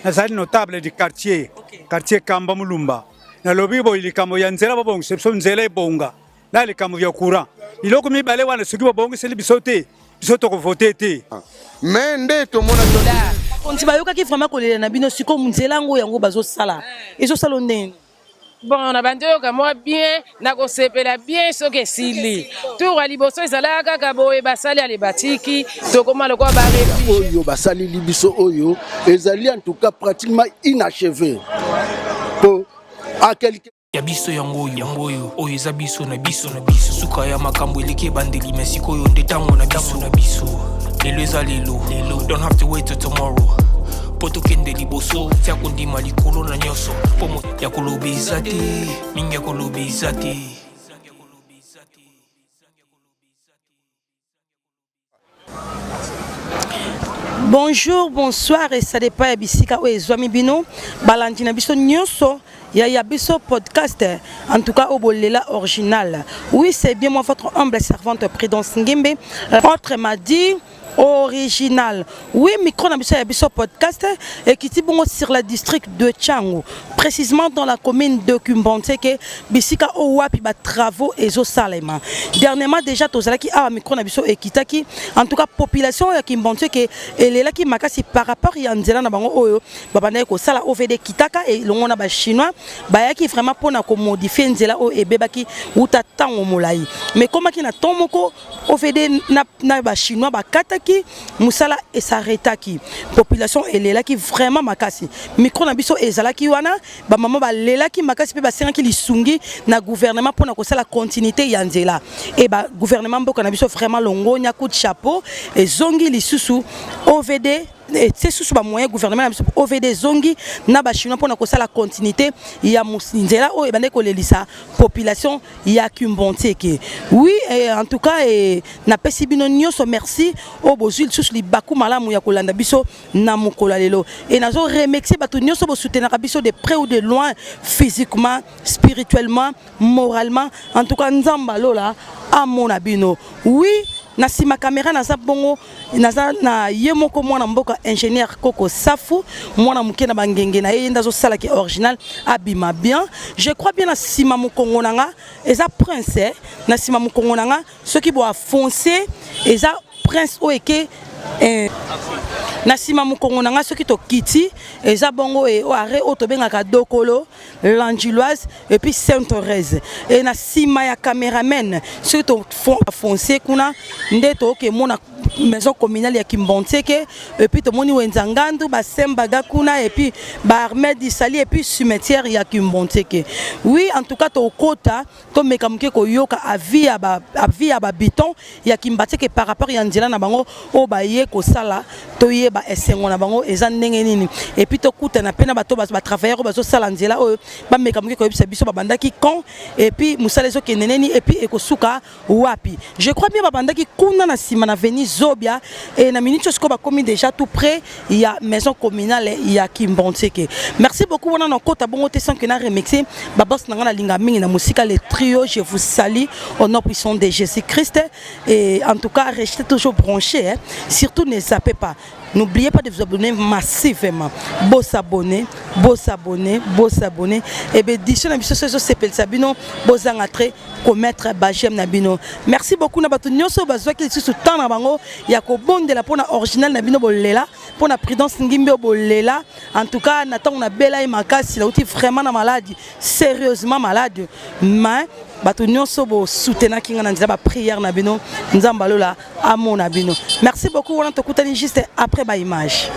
nazali notable du quartier quartier Kamba Mulumba na lobi bo likambo ya nzela babongo sepso nzela ebonga na likambo ya courant iloko mibale wana soki babongo seli bisote bisoto ko voter te mais ndeto mona onti bayokaki vraiment kolela na bino siko nzela ngo yango bazosala ezosala ndeni. Bon, on a bandoka moi bien, na ko sepela bien soke sili. Tour ali boso ezala kaka boye basali ali batiki, to koma lokwa ba réfugié. Oyo basali libiso oyo ezali en tout cas pratiquement inachevé. Pour à quelqu'un ya biso yango oyo eza biso na biso suka ya makambo eleki bandeli mesiko oyo ndetango na biso lelo eza lelo don't have to wait till tomorrow poto kende liboso tia kondima likolo na nyoso pomo ya kolobeza te mingi ya kolobeza te. Bonjour, bonsoir et ça dépend ya bisika o ezwami bino balandi na biso nyonso ya biso podcast en tout cas au bolela original. Oui, c'est bien moi votre humble servante Prudence Ngimbe. Autre m'a dit original. Oui, micro na biso ya biso podcast et qui tibongo sur la district de Tchango, précisément dans la commune de Kumbonte que bisika o wapi ba travaux ezo salema. Dernièrement déjà tozalaki a micro na biso ekitaki en tout cas population ya Kumbonte que elelaki makasi par rapport ya nzela na bango oyo babanda ko sala OVD kitaka et longo na ba chinois bayaki vraiment pona ko modifier nzela o ebebaki uta tango molai. Mais comment ki na tomoko OVD na ba chinois ba kata qui musala et s'arrêta qui population elle est là qui vraiment makasi micro na biso ezala ki wana ba maman ba lela ki makasi pe ba senga ki lisungi na gouvernement pour na ko sala continuité ya nzela et ba gouvernement mboka na biso vraiment longo nya coup de chapeau et zongi lisusu OVD c'est sous ba moyen gouvernement OVD zongi na ba chinois pour na ko sala continuité ya nzela o e bande ko lelisa population ya Kumbonte ke oui en tout cas na pesi bino nyonso merci o bozul sous li baku malamu ya kolanda biso na mukola lelo et nazo remercier bato nyonso bo soutenir biso de près ou de loin physiquement spirituellement moralement en tout cas nzamba lola amona bino oui na sima caméra naza bongo naza na yemoko mwana mboka ingénieur Koko Safu mwana muke na bangenge na yenda zo sala ki original abima bien je crois bien na sima mukongo nanga eza prince na sima mukongo nanga soki bo afoncer eza prince oeke na sima mukongo nanga soki to kiti eza bongo e o are o to benga ka dokolo l'Angiloise et puis Sainte-Thérèse et na sima ya cameraman soki to foncer kuna ndeto ke mona maison communale ya Kumbonte ke et puis to moni wenzangandu ba sembaga kuna et puis ba Ahmed Isali et puis cimetière ya Kumbonte ke oui en tout cas to kota to mekamuke ko yoka avis ya ba biton ya Kumbonte ke par rapport ya nzela na bango o ba ye ko sala to ye ba esengo na bango eza ndenge nini et puis to kuta na pena bato ba travailleurs bazo sala nzela o ba mekamuke ko yebisa biso ba bandaki kon et puis musala zo keneneni et puis ekosuka wapi je crois bien ba bandaki kuna na sima na veni Zobia et na minute ce qu'on va commis déjà tout près il y a maison communale il y a Kumbonte ke merci beaucoup on a nos côtes bon te sans que na remixer ba boss na linga mingi na musique les trio je vous salue au nom puissant de Jésus-Christ et en tout cas restez toujours branchés hein. Surtout ne zappez pas. N'oubliez pas de vous abonner massivement. Beau s'abonner. Et bien, d'ici la mission, c'est Sabino, beau entrée, commettre Bajem Nabino. Merci beaucoup, Nabatou Nyoso, Bazoua, qui est sous temps na bango. Yako bon de la pona originale Nabino Bolela, pour la Prudence Ngimbe Bolela. En tout cas, Nathan, on a bella et Makas, il a été vraiment malade, sérieusement malade. Mais, bato nyonso bo soutenir kinga na nzaba prière na bino nzamba lola amo na bino merci beaucoup on tokutani juste après ba image.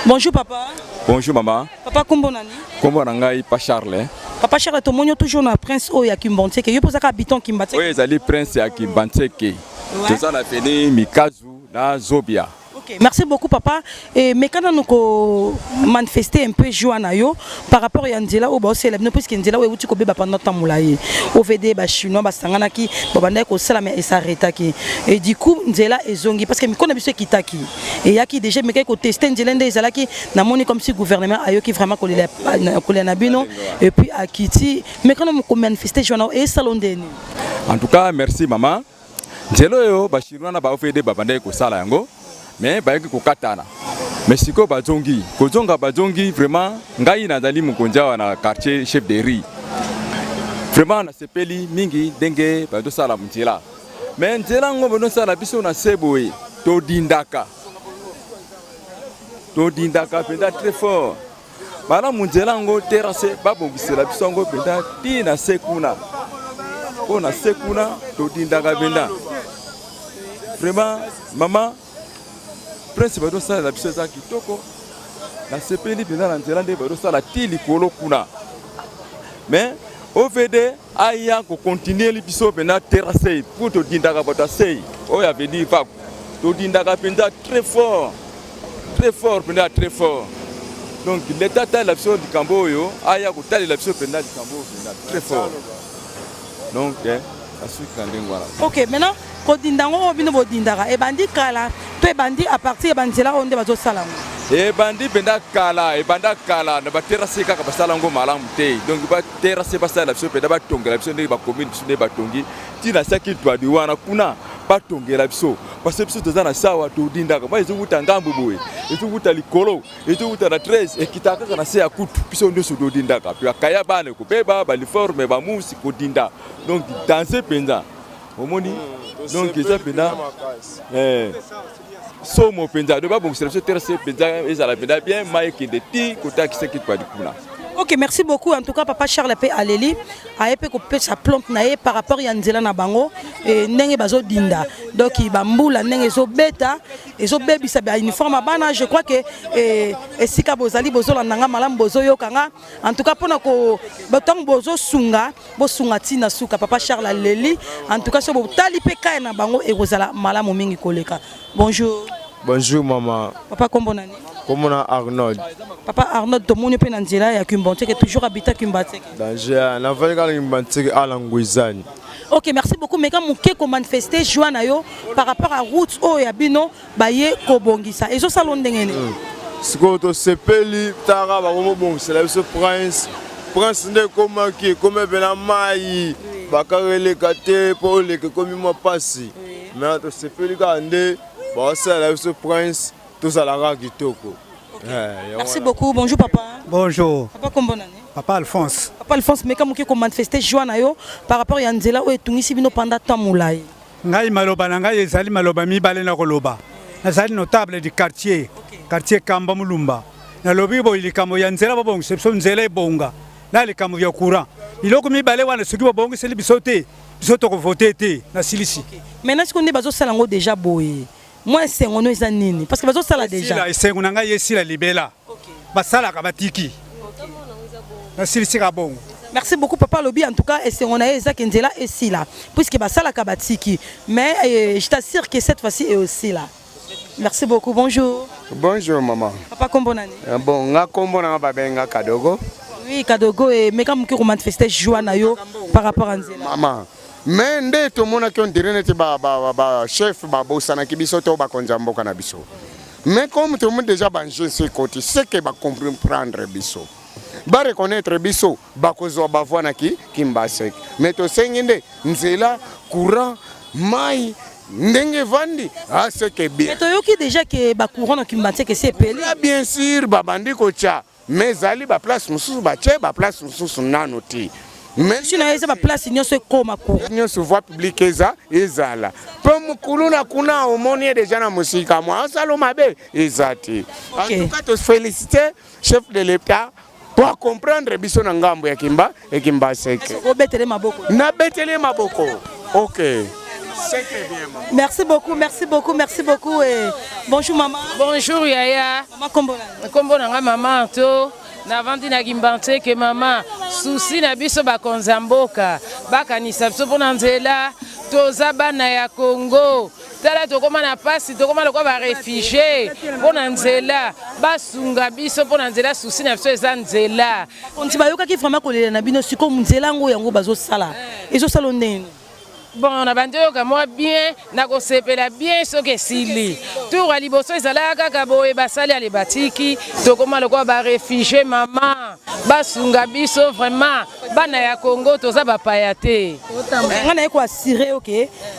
Bonjour papa. Bonjour maman. Papa kombo nani? Kombo nanga pa Charles. Papa Charles to monyo toujours na prince o ya Kumbonte ke yo posaka habitant Kumbonte. Oui, ezali prince ya Kumbonte ke. Tout ça la fini Mikazu na Zobia. Okay. Merci beaucoup papa. Et mais quand nous manifester un peu joie na yo par rapport à Nzela au boss élève nous puisque Nzela ou tu ko beba pendant temps moulaye. OVD ba chinois ba sangana ki babanda ko sala mais s'arrêta ki. Et du coup Nzela ezongi parce que mi kona biso kitaki. Et yaki déjà mais ko tester Nzela nde ezala ki na moni comme si gouvernement ayo ki vraiment ko le na bino et puis à Kiti mais quand nous manifester joie na et salon deni. En tout cas, merci maman. Nzelo yo bashirwana ba ofede babande ko sala yango. Mais ba yeki ko katana. Mais siko bazongi, kozonga bazongi vraiment ngai nazali mukonja na quartier chef de riz. Vraiment na sepeli mingi denge ba do sala mutila. Mais nzela ngo bono sala biso na seboe to dindaka. To dindaka penda très fort. Bana munzela ngo terrasse ba bongisela biso ngo penda ti na sekuna. On a sekuna to dindaka penda. Vraiment maman Prince bado sala la biso za kitoko na sepeli penda na nzela nde bado sala ti likolo kuna. Mais OVD aya ko continuer li biso penda terrasse pour to dindaka bata sei. O ya vedi fa to dindaka penda très fort penda très fort. Donc l'état de la biso du Camboyo aya ko tali la biso penda du Camboyo penda très fort. Donc la suite voilà. OK, maintenant ko dindango bino bo dindaka e bandi kala to e bandi à partir e bandela onde bazo sala. E bandi benda kala na ba terrasse kaka basala ngo malamu te. Donc ba terrasse basala la biso penda ba tongela biso ne ba commune biso ne ba tongi tina saki to adi wana kuna ba tongela biso parce que biso tozana sawa to dindaka ba ezukuta ngambu boye ezukuta likolo ezukuta na 13 e kitaka na se ya kutu biso ndo so do dindaka puis akaya bana ko beba ba liforme ba musi ko dinda donc danser penza omoni donc ça penda somo penza de ba bon c'est terrasse penza ezala penda bien maiki de ti kota ki se ki pa dikuna. OK, merci beaucoup. En tout cas, papa Charles P. Aleli a épé coupé sa plante naé par rapport à Nzela na bango et nenge bazo dinda. Donc il bamboula nenge zo beta et zo baby sa uniforme bana. Je crois que et sika bozali bozo la nanga malam bozo yokanga. En tout cas pona ko batang bozo sunga tina suka papa Charles Aleli. En tout cas so botali pe ka na bango et rozala malam mingi koleka. Bonjour. Bonjour maman. Papa kombo nani? Comment Arnold? Papa Arnold, tout le monde est en Nzela et Kumbante qui est toujours habité à Kumbante. Danger, on a fait Kumbante à l'Angouizane. OK, merci beaucoup. Mais quand vous avez manifesté Joanayo par rapport à route oh et Abino, baye kobongisa. Et ça salon d'engene. Ce que tu sais peli tara ba bon c'est là ce prince ne comment qui comme ben mai ba karele kate pour le que comme moi passé. Mais tu sais peli kande ba c'est là ce prince tout ça la ra kitoko. Merci beaucoup. Bonjour papa. Bonjour. Papa kombo nani? Papa Alphonse. Papa Alphonse, mais quand vous avez manifesté Joanayo par rapport à Nzela où est tungisi bino pendant temps moulay. Ngai maloba na ngai ezali maloba mibale na koloba. Nazali notable du quartier. Quartier Kamba Mulumba. Na lobi bo ilikamo ya Nzela ba bongo sepso Nzela ebonga. Na likamo vya courant. Iloko mibale wana soki ba bongo seli bisote. Bisoto ko voter te na silisi. Maintenant ce qu'on est bazo salango déjà boye. Moi c'est on est nini parce que bazo sala déjà. C'est on nga yesi la libela. Ba sala ka batiki. Na silisi ka bongo. Merci beaucoup papa Lobi en tout cas et c'est on a Isaac Nzela et si là puisque ba sala ka batiki mais je t'assure que cette fois-ci est aussi là. Merci beaucoup. Bonjour. Bonjour maman. Papa kombo nani? Bon, nga kombo na babenga Kadogo. Oui, Kadogo et mais quand vous manifestez joie na yo par rapport à Nzela. Maman. Mais nde to mona ki on dirait neti ba chef ba bosana ki biso to ba konza mboka na biso. Mais comme tout le monde déjà banjé ce côté, c'est que ba comprendre biso. Ba reconnaître biso ba kozwa ba voix ki kimbasek. Mais to sengende Nzela courant mai ndenge vandi c'est que bien. Mais to yoki déjà que ba courant na kimbasek que c'est pelé. Bien sûr ba bandi ko cha. Mais zali ba place mususu ba che ba place mususu nanoti. Mais si na eza place nyonso ekoma ko nyonso voie publique ezala po mukulu na kuna omoni déjà na musika moi salo mabe ezati. En tout cas te féliciter chef de l'État pour comprendre biso na ngambo ya kimba e kimba seke obetele maboko na betele maboko. OK, c'est très bien maman. Merci beaucoup, merci beaucoup, merci beaucoup et bonjour maman. Bonjour Yaya. Maman kombo nani? Kombo nanga maman to na vandi na Kimbante que maman souci na biso ba konzamboka bakanisa biso pona Nzela toza bana ya Congo tala tokoma na pasi tokoma lokwa ba réfugié pona Nzela basunga biso pona Nzela souci na biso eza Nzela on ti bayoka ki vraiment kolela na bino siko Nzela ngo yango bazo sala ezo sala ndeni Bon, na bande yoka moi bien, na ko sepela bien soke sili. Tour à liboso ezalaka ka boye basali ale batiki, to koma lokwa ba réfugié maman, basunga biso vraiment, bana ya Congo toza ba payate. On a quoi assurer OK.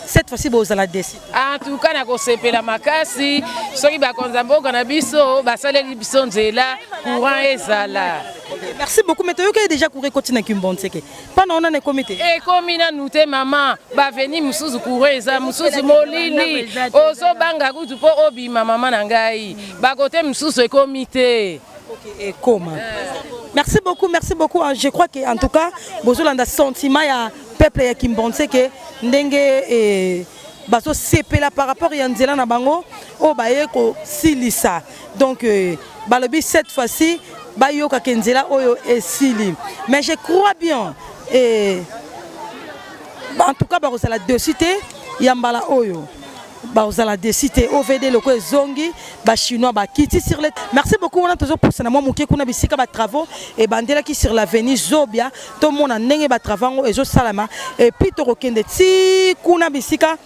Cette fois-ci bozala décide. En tout cas na ko sepela makasi, soki ba konzamboka na biso, basali biso nzela, courant ezala. Merci beaucoup. Mais tu as déjà couru continuer Kimbontseke. Pendant on a un comité. Et comme il a noté maman, va venir musuzu coureza, musuzu molili, ozo banga kutu po obi maman nangai. Ba côté musuzu comité. OK, et comment? Merci beaucoup, merci beaucoup. Je crois que en tout cas, bozolanda sentiment ya peuple ya Kimbontseke ndenge et baso sepela par rapport à nzela na bango o baye ko silisa. Donc balobi cette fois-ci bayoka kenzela oyo esili. Mais je crois bien et en tout cas bazala de cité yambala oyo bazala de cité OVD loko zongi ba chinois ba kiti sur les. Merci beaucoup on a toujours pour ça moi moké kuna bisika ba travaux et bandela qui sur l'avenue Zobia tout le monde a ndenge ba travaux ezo salama et puis to kokende ti kuna bisika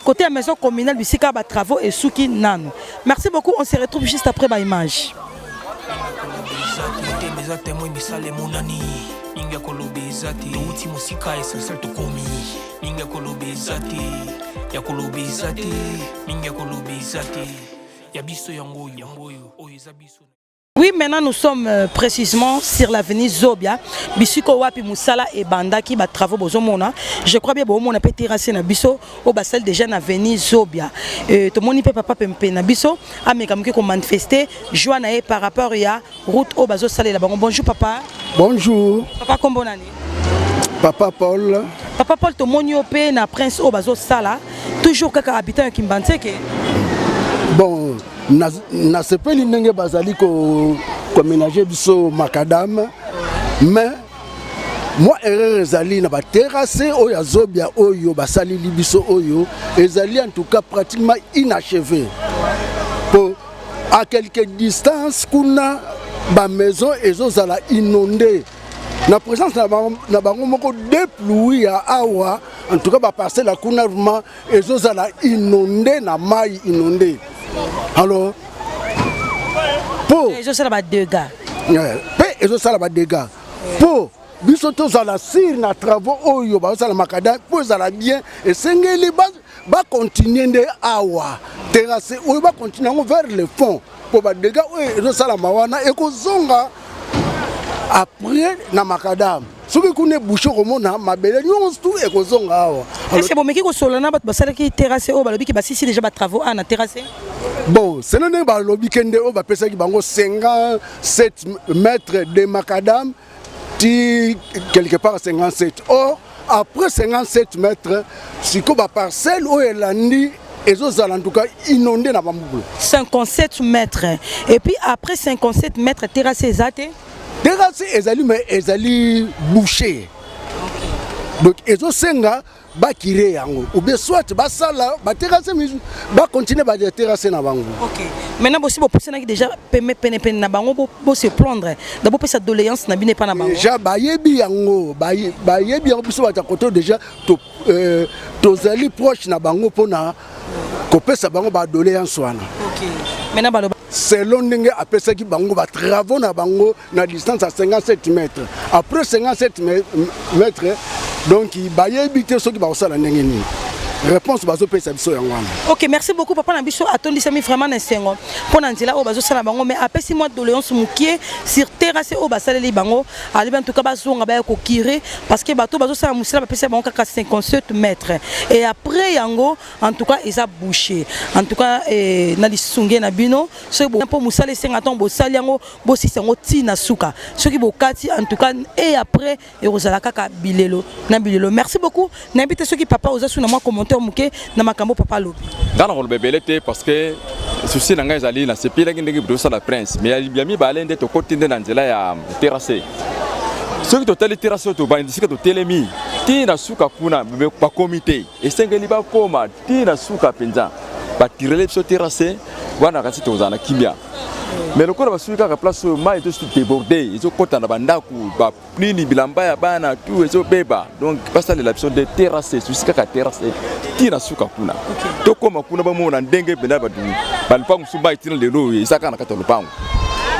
côté la maison communale bisika ba travaux et souki nano. Merci beaucoup, on se retrouve juste après ma image. Oui, maintenant nous sommes précisément sur l'avenue Zobia. Bisiko wapi musala et banda qui bat travaux bozomona. Je crois bien bon on a peut terrasser na biso au basel déjà na avenue Zobia. Tout le monde peut papa pempe na biso ameka mke ko manifester joie na par rapport ya route au bazo salé là-bas. Bonjour papa. Bonjour. Papa kombo nani? Papa Paul. Papa Paul to monio pe na prince au bazo sala toujours kaka habitant ya Kimbantseke. Bon, na sepeli ndenge bazali ko ménager biso macadam mais moi erreur ezali na ba terrasser oyo azobia oyo basali libiso oyo ezali en tout cas pratiquement inachevé pour à quelques distances kuna ba maison ezozala inondée na présence na bango moko déploie ya awa en tout cas ba parcelle la kuna vraiment ezozala inondée na mai inondée. Alors, pour ils ont ça là deux gars. Ils ont ça là deux gars. Pour bisoto za la sir na travaux oyo ba za la makada pour za la bien et sengeli ba continuer de awa terrasse oyo ba continuer vers le fond pour ba deux gars ils ont ça la mawana et ko zonga après na makadam. Soki kune boucho komona mabele nyonso tout et ko zonga awa. Est-ce que bon meki ko solana ba basala ki terrasse o balobi ki basisi déjà ba travaux na terrasse? Bon, c'est non ba lobi kende o ba pesa ki bango 57 mètres de macadam ti quelque part 57. Or après 57 mètres, si ko ba parcelle o elandi ezozala en tout cas inondé na bambulo. 57 mètres. Et puis après 57 mètres terrasse ezate terrasse ezali mais ezali bouché. Donc ezosenga ba kire yango ou bien soit ba sala ba terrasse ba continuer ba terrasse na bango. OK. Maintenant aussi pousser na déjà pene na bango bo se prendre. D'abord pesa doléance na bine pa na bango. Déjà ba yebi yango ba yebi yango biso ba koto déjà to zali proche na bango pona ko pesa bango ba doléance wana. OK. Maintenant ba selon ndenge apesa ki bango ba travaux na bango na distance à 57 mètres. Après 57 mètres donc ba yebite soki ba osala ndenge ni. Réponse bazo pesa biso yango wana. OK, merci beaucoup papa na biso atondisami vraiment na sengo. Pona nzela o bazo sala bango mais apesi moi doléance mukie sur terrasse o basaleli bango. Ali en tout cas bazonga ba ko kire parce que bato bazo sala musala bapesa bango kaka 57 mètres. Et après yango en tout cas ils a bouché. En tout cas na lisungé na bino ce bon pour musala senga ton bo sali yango bo si sengo ti na suka. Ce qui bo kati en tout cas et après et rozala kaka bilelo na bilelo. Merci beaucoup. N'invite ceux qui papa oza suna moi comment muke na makambo papa lobi dans le bébélé parce que souci nanga ezali na sepila ngenge bidosa la prince mais ya mi balende to kotinde na nzela ya terrasse ce qui total terrasse to ba ndisika to telemi ti na suka kuna ba comité et sengeli ba koma ti na suka penza ba tirele so terrasse wana kasi to zana kimia mais le corps va suivre la place ma est tout débordé ils ont côté na bandaku ba nini bilamba ya bana tout ils ont beba donc pas ça l'option de terrasser jusqu'à terrasser tina suka kuna to koma kuna ba mona ndenge benda ba du ba musumba itina lelo isaka na katolo pango.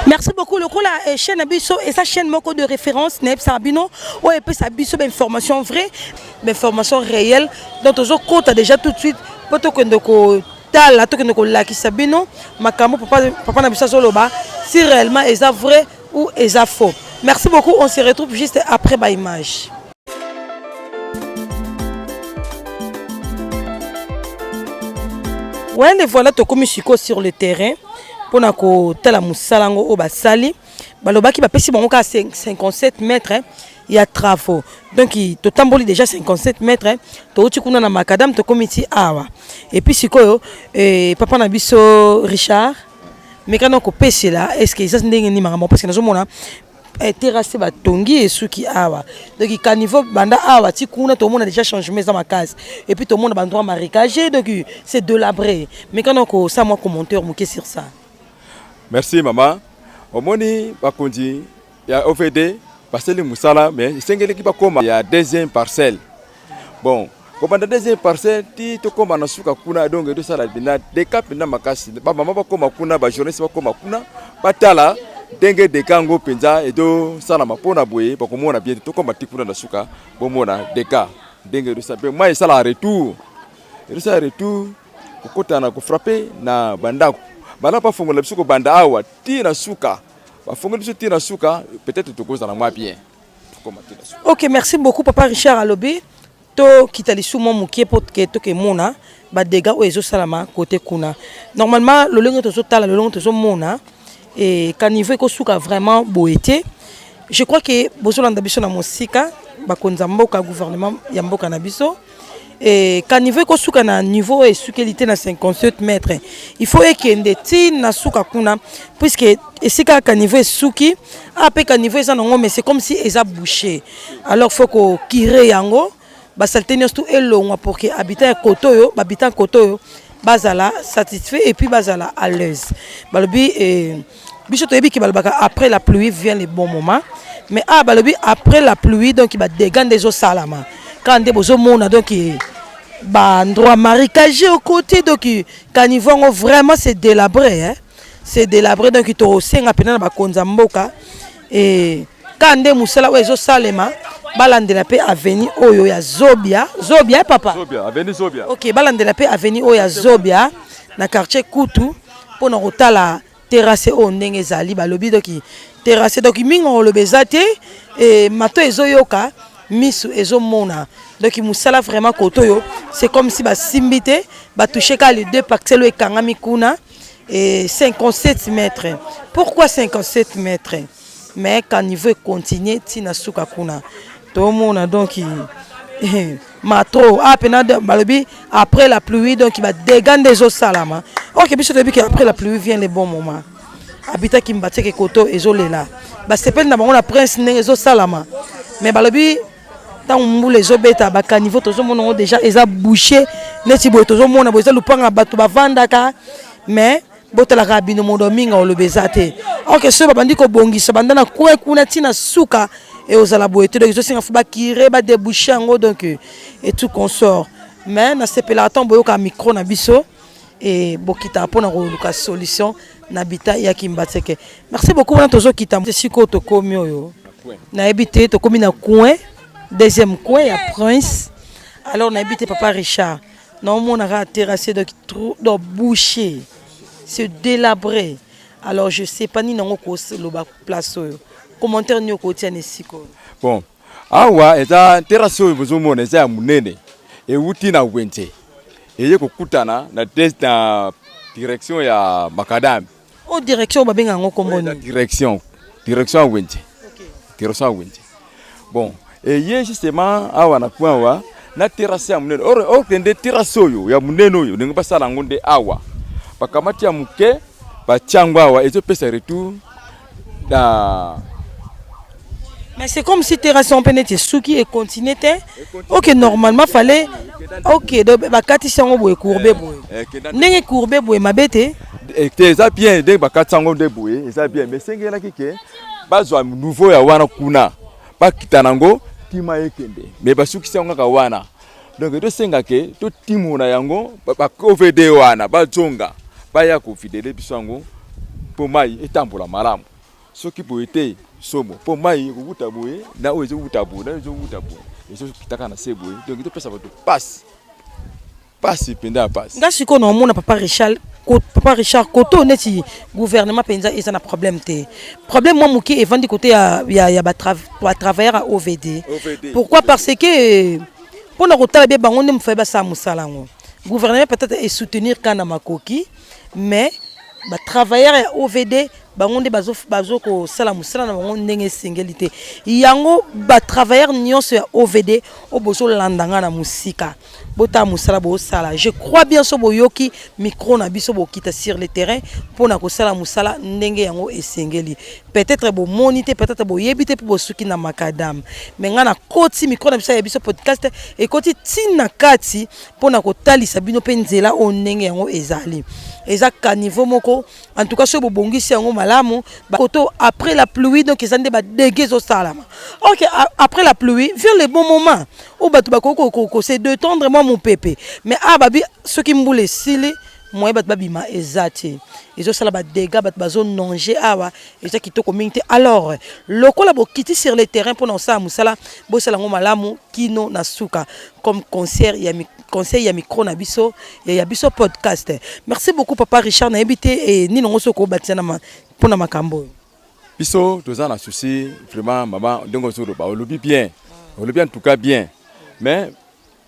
Merci beaucoup. Le coup la chaîne Abisso et sa chaîne moko de référence Neb Sabino ou et puis Abisso d'informations vraies, d'informations réelles dont aux autres comptes déjà tout de suite poto que ndoko tala to que ndoko la ki Sabino makamo papa Nabissa Zoloba si réellement est ça vrai ou est ça faux. Merci beaucoup. On se retrouve juste après ma image. Ouais, les voilà to comme sur le terrain. Pour que tala musalango au basali balobaki bapesi bango ka 57 mètres il y a travaux donc to tamboli déjà 57 mètres to uti kuna na makadam to komiti awa et puis sikoyo papa na biso Richard mekano ko pesi là est-ce que ça ndenge ni makambo parce que nazo mona terrasse batongi et suki awa donc ka niveau banda awa ti kuna to mona déjà changement dans ma case et puis to mona bandroit marécagé donc c'est délabré mekano ko ça moi commentaire moké sur ça. Merci maman. Au moni bakonji ya OVD parcelle musala mais sengeli ki bakoma ya deuxième parcelle. Bon, comme dans deuxième parcelle ti to koma na suka kuna donc de sala bina de cap na makasi. Ba mama bakoma kuna ba journaliste bakoma kuna batala denge de kango penza et do sala mapona boye bakomona bien to koma tikuna na suka bomona deka denge de sabe moi sala retour. Et ça retour kokota ko frapper na bandako. Bana pas fongola biso ko banda awa tina suka ba fongola biso tina suka peut-être to cause na moi bien OK merci beaucoup papa Richard Alobi to kitali sou mo mukie potke to ke mona ba dégâts o ezo salama côté kuna normalement le longo to tala le longo to mona et ka niveau ko suka vraiment boete je crois que bozolanda biso na mosika ba konzamboka gouvernement ya mboka na biso. Et quand niveau ko suka na niveau et sukelité na 57 mètres il faut ekende ti na suka kuna puisque esika ka niveau suki après ka niveau ça non mais c'est comme si eza bouché alors faut ko kire yango ba saltenios tout elongwa pour que habitant kotoyo ba habitant kotoyo bazala satisfait et puis bazala à l'aise balobi biso to yebi ki balbaka après la pluie vient les bons moments mais balobi après la pluie donc il va dégâts des eaux salama quand des beaux mona donc bah endroit marécagé au côté donc quand ils vont vraiment c'est délabré hein c'est délabré donc ils te osenga pena ba konzamboka et quand des musala wezo salema balande la paix avenue oyo ya Zobia papa Zobia avenue Zobia OK balande la paix avenue oyo ya Zobia na quartier Kutu pour na rotala terrasse o ndenge zali balobi donc terrasse donc mingo le bezate et mato ezoyoka misu ezomona donc musala vraiment kotoyo c'est comme si ba simbité ba toucher ka les deux parcelles et kangami kuna et 57 mètres pourquoi 57 mètres mais quand niveau continuer tina suka kuna to mona donc matro pena balobi après la pluie donc il va dégâts des eaux salama OK biso depuis que après la pluie vient les bons moments habita ki mbate ke koto ezolela ba sepel na bango la prince ndenge ezo salama mais balobi tant les obeta ba caniveau tozo mona déjà eza bouché neti boy tozo mona boy za lupanga bato ba vandaka mais botala rabino modo minga o lobezate OK so ba bandi ko bongisa bandana kwa kuna tina suka et aux ala boy to donc zo singa fuba kire ba déboucher ngo donc et tout consort mais na sepela tant boyo ka micro na biso et bokita pona ko luka solution na bita ya kimbateke merci beaucoup na tozo kita siko to komi oyo na ebité to komi na coin deuxième coin ya prince alors on a habité papa Richard non on a terrassé de boucher se délabré alors je sais pas ni nango ko lo ba place commentaire ni ko tiane siko bon awa eza terrasse bozo mona eza munene e wuti na wente e yeko kutana na direction ya makadam o direction ba benga ngo komboni direction wente direction wente bon et hier justement awa na point wa na terrasse ya munene or tende terrasse oyo ya munene oyo ninga basala ngonde awa bakamati ya muke bachangwa awa ezo pesa retour da mais c'est comme si terrasse on penait souki et continuer OK normalement fallait OK donc bakati sango boye courbé boye ndenge courbé boye mabete eza bien de bakatsango de boye eza bien mais sengela kike bazwa nouveau ya wana kuna bakitanango tima ekende mais basukisa ngaka wana donc to senga ke to timuna yango ba OVD wana bazonga baya ko fidele bisango po mai etambola malamu soki boete somo po mai kubuta boye na ozo kubuta boye na ozo kubuta boye ezo kitaka na seboye donc to pesa bato passe penda passe ngasi ko no mona papa Richard koto neti gouvernement penza eza na problème te problème moi muki evandi côté ya ba travailleur à OVD. Pourquoi? Parce que pour na kotala be bango ne mfa ba sa musalango gouvernement peut-être et soutenir kana makoki mais ba travailleur ya OVD bango nde bazo ko sala musala na bango ndenge singélité yango ba travailleur nyonso ya OVD obozo landanga na musika bota musala bo sala. Je crois bien so boyoki micro na biso bo kita sur le terrain pour na ko sala musala ndenge yango esengeli peut-être bo monité peut-être bo yebité pour bo suki na makadam mais ngana koti micro na biso ya biso podcast et koti tina kati pour na ko talisa bino penzela o ndenge yango ezali eza ka niveau moko en tout cas so bo bongisi yango malamu koto après la pluie donc ils ont des dégâts au salama. OK, après la pluie vient le bon moment au batu bakoko c'est de tendre moi mon pépé mais babi ceux qui mboule sili moi bat babima ezati ils ont sala ba dégâts bat bazo nonger awa eza kitoko mingi alors lokola bo kiti sur le terrain pour ça musala bo sala ngo malamu kino na suka comme concert ya conseil ya micro na biso ya biso podcast. Merci beaucoup papa Richard na habité et ni non soko batina na pona makambo biso toza na souci vraiment maman ndongo soro ba olobi bien en tout cas bien mais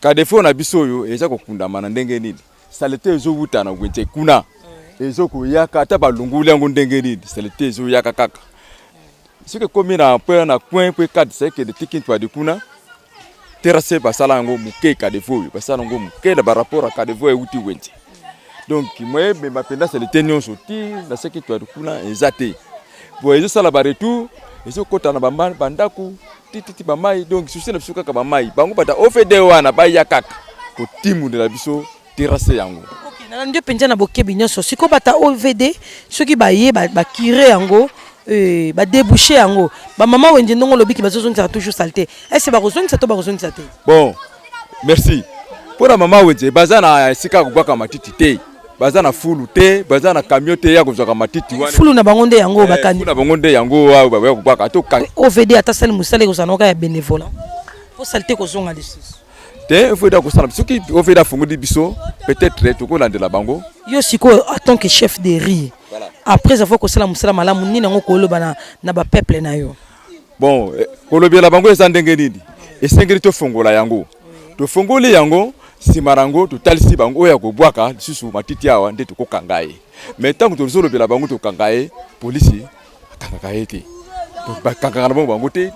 ka défaut na biso yo eza ko kundama na ndenge nini salete ezo wuta na gwente kuna ezo ko yaka ta balungule ngo ndenge nini salete ezo yaka kaka sike komi na point na coin pe 4 c'est que de tikin toi de kuna terrasse basala ngo muke ka défaut basala ngo muke na par rapport à ka défaut e wuti wente donc moi me mapenda salete nyonso ti na sike toi de kuna ezate bo ezo sala ba retour ezo kota na bandaku titi ba mai donc souci na biso kaka ba mai bango bata OVD wana ba ya kaka ko timu de la biso terrasse yango. OK, na ndio penja na bokebi nyonso siko bata OVD soki ba ye ba kire yango ba déboucher yango ba mama wenje ndongo lobiki bazozonza toujours saleté est-ce ba rozonza to ba rozonza te. Bon merci pour la mama wenje bazana sika kubaka matiti te bazana fulu te bazana camion te ya kuzaka matiti wana fulu na bango nde yango bakani fulu na bango nde yango wa ba kubaka to OVD atasali musale ko sanoka ya bénévolat pour saleté ko zonga lisusu te faut da ko sala soki OVD fungudi biso peut-être to ko landela bango yo siko en tant que chef de riz voilà. Après avoir ko sala musala malamu nini ngo ko loba na ba peuple na yo bon ko lobela bango eza ndenge nini esengeli to fungola yango to fungoli yango simarango to talisi bango ya ko bwaka susu matiti awa nde to ko kangaye mais tant que to lobela bango to kangaye police kangaye te donc ba kangana bango te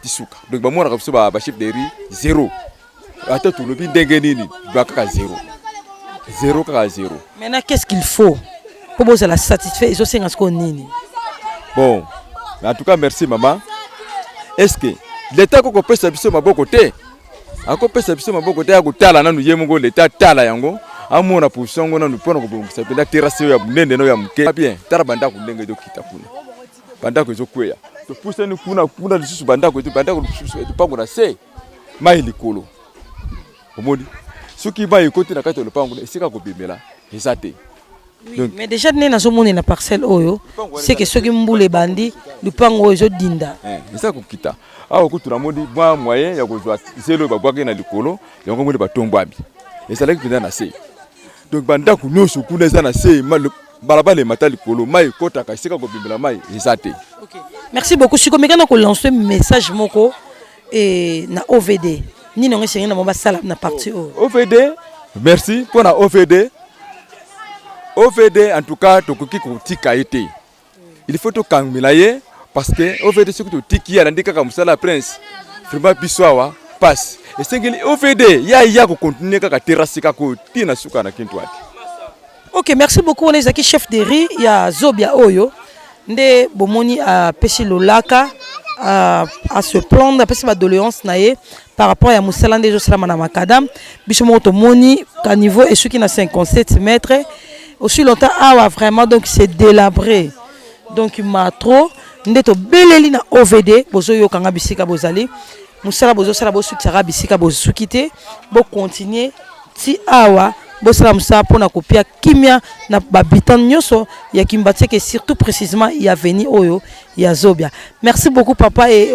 ti suka donc ba mona ka biso ba chef de riz zéro ata to lobi ndenge nini ba kaka zéro kaka zéro. Maintenant qu'est-ce qu'il faut pour vous la satisfaire ils ont senga ce qu'on nini bon en tout cas merci maman est-ce que l'état ko pesa biso maboko te akopesa biso maboko te akutala nanu yemongo l'état tala yango amona position ngo nanu pona ko bongisa penda terrasse ya munene no ya muke bien tara banda ko ndenge do kita kuna banda ko ezokweya to pousse ni kuna lisusu banda ko lisusu pango na se mai likolo omodi soki ba ekoti na kati ya lupango esika ko bimela ezate. Oui, mais déjà né na zomone na parcelle oyo c'est que soki mbule bandi lupango oyo dinda ça ko kita awo kutuna modi bwa moyen ya kozwa zelo babwaki na likolo yango modi batombwami ezalaki pinda na se donc banda ku nyonso kuna eza na se balabala emata likolo mai kotaka esika ko bimela mai ezate. OK, merci beaucoup siko mekana ko lancer message moko et na OVD ni non c'est na moba sala na partie OVD merci pour na OVD en tout cas to koki ko tika été il faut to kangmilaye parce que OVD c'est que to tiki ya ndika ka musala prince vraiment biswawa passe et sengeli OVD ya ko continuer ka terrasse ka ko tina suka na kintwati. OK, merci beaucoup on est chef de riz ya Zobia oyo nde bomoni a pêcher lolaka à se plaindre après ma doléance naé par rapport à musala ndezo sala na makadam biso moto moni ka niveau et ceux qui na 57 mètres aussi longtemps awa vraiment donc c'est délabré donc ma trop ndeto beleli na OVD bozo yo kanga bisika bozali musala bozo sala bo sukisaka bisika bozukite bo continuer ti awa bo sala musala pona kopia kimia na babitan nyoso ya Kimbanzeke surtout précisément il y a venu oyo ya Zobia. Merci beaucoup papa et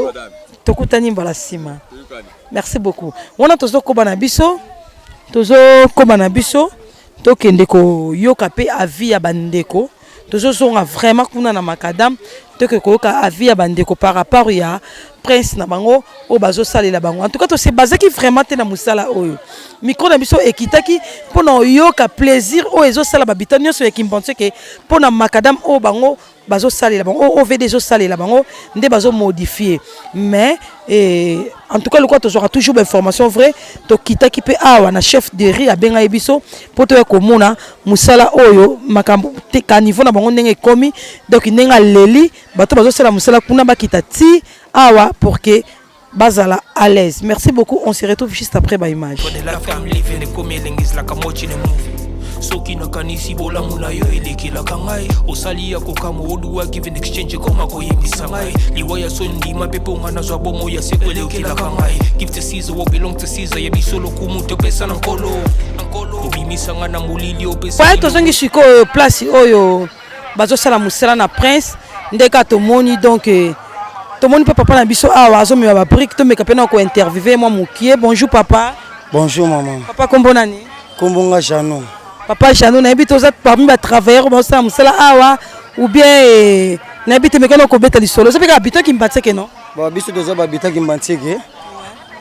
tokutani mbala sima. Merci beaucoup. Wana tozo kobana biso tokende ko yoka pe avis ya bandeko tozo zonga vraiment kuna na makadam toke ko yoka avis ya bandeko par rapport ya prince na bango o bazo salela bango en tout cas to se basaki vraiment te na musala oyo micro na biso ekitaki pona yoka plaisir o ezo sala babita nyonso ya Kimbanzeke pona makadam o bango bazo salela bango o OVD zo salela bango nde bazo modifier mais en tout cas le quoi tu auras toujours d'informations vraies to kitaki pe awa na chef de riz abenga ebiso poto ya komona musala oyo makambo te ka niveau na bango ndenge komi donc nenga leli bato bazo sala musala kuna bakita ti awa pour que bazala à l'aise. Merci beaucoup, on se retrouve juste après ma image. Soki na kanisi bolamu na yo elekela kangai osali ya kokamo oduwa give in exchange koma koyebisa ngai liwaya sondi mapepo ngana zwa bomo ya sekwelekela kangai give to Caesar what belong to Caesar ya bisolo kumu to pesa na nkolo obimisa ngana mulili opesa kwa tozongi siko place oyo bazo sala musala na prince ndeka to moni donc to moni papa na biso awa azo me ba brique to meka pena ko interviewer moi mukie. Bonjour papa. Bonjour maman. Papa kombo nani? Kombonga Jano. Papa Jano na habite aux parmi les travailleurs bon ça musala awa ou bien na habite mekano ko beta lisolo ça fait habite Kimbanzeke non ba biso toza ba habite Kimbanzeke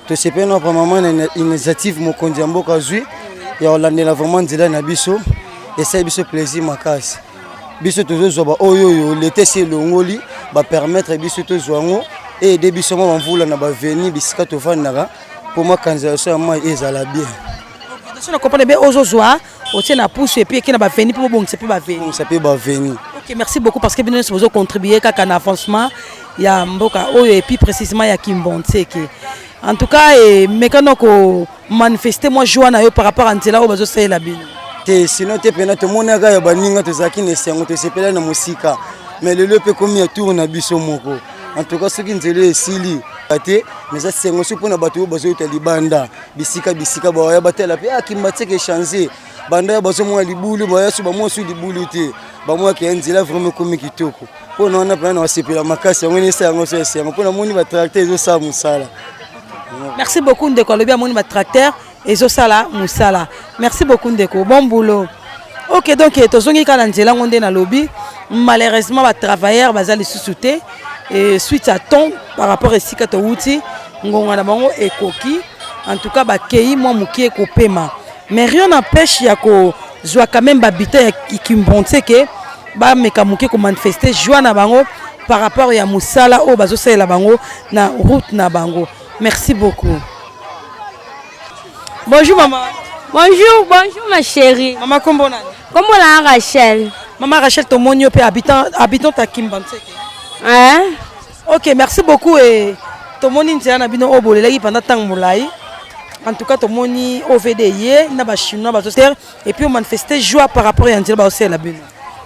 to sepena pa maman na initiative mokonzi ya mboka zui ya olandela vraiment nzela na biso et ça biso plaisir makasi biso tozo zo ba oyo l'été c'est longoli ba permettre biso tozo ngo et aider biso mo mvula na ba venir bisika to vandaka pour ma candidature ya moi ezala bien. Je ne comprends pas aujourd'hui on tient à pousser et puis qui n'a pas venu pour bon c'est plus pas venu ça peut pas venir. OK merci beaucoup parce que bien nous avons contribué à un avancement il y a mboka oyo et puis précisément il y a Kimbanzeke en tout cas mekano ko manifester moi joie na yo par rapport à ntela o bazo sala la bino te sinon te pena to monaka ya baninga to zaki ne sengo to sepela na musika mais le lepe comme ya tour na biso moko en tout cas ce qui nzela esili ate mais ça sengo so pona bato bazo ta libanda bisika ba ya batela pe Kimbanzeke changer banda ya bazo mwa libulu ba ya so ba mwa su libulu te ba mwa ke nzela vraiment comme kitoko pona na pena na sepela makasi ngone sengo so sengo pona moni ba tracteur zo sa musala. Merci beaucoup ndeko lobi amoni ba tracteur ezo sala musala. Merci beaucoup ndeko bon boulot. OK donc tozongi kala nzela ngonde na lobby malheureusement ba travailleurs bazali sous-souté et suite à ton par rapport à sika to wuti ngonga na bango ekoki en tout cas ba kei moi mukie ko pema mais rien n'empêche ya ko zwa quand même babita ya Kimbanzeke ba meka mukie ko manifester joie na bango par rapport ya musala o bazo sala bango na route na bango. Merci beaucoup. Bonjour maman. Bonjour ma chérie. Maman kombo nani? Kombo na Rachel. Maman Rachel to monio pe habitant à Kimbanzeke. Hein? OK, merci beaucoup et to moni ntia na bino obolelaki pendant tant molai. En tout cas to moni OVD ye na ba chinois ba toster et puis on manifester joie par rapport à ntia ba aussi la bino.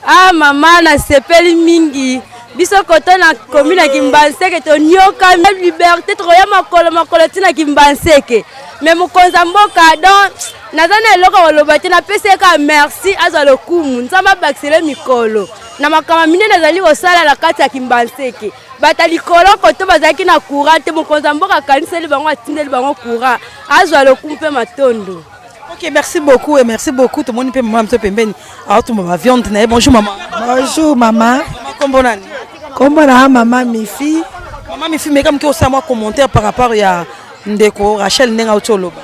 Ah maman na sepeli mingi. Biso koto na commune ya Kimbanzeke to nyoka liberté troya makolo tina Kimbanzeke. Mais mokonza mboka donc nazana eloko olobati na peseka merci aza lokumu nzamba baxele mikolo na makama mine nazali osala la kati ya Kimbanzeke bata likolo koto bazaki na courant te mokonza mboka kaniseli bango atindeli bango courant aza lokumu pe matondo. OK, merci beaucoup et merci beaucoup tout le monde peut maman mto pembeni alors tout ma viande na bonjour maman. Bonjour maman. Kombo nani? Kombo na maman Mifi. Maman Mifi mais comme que ça moi commentaire par rapport ya ndeko Rachel nenga otoloba.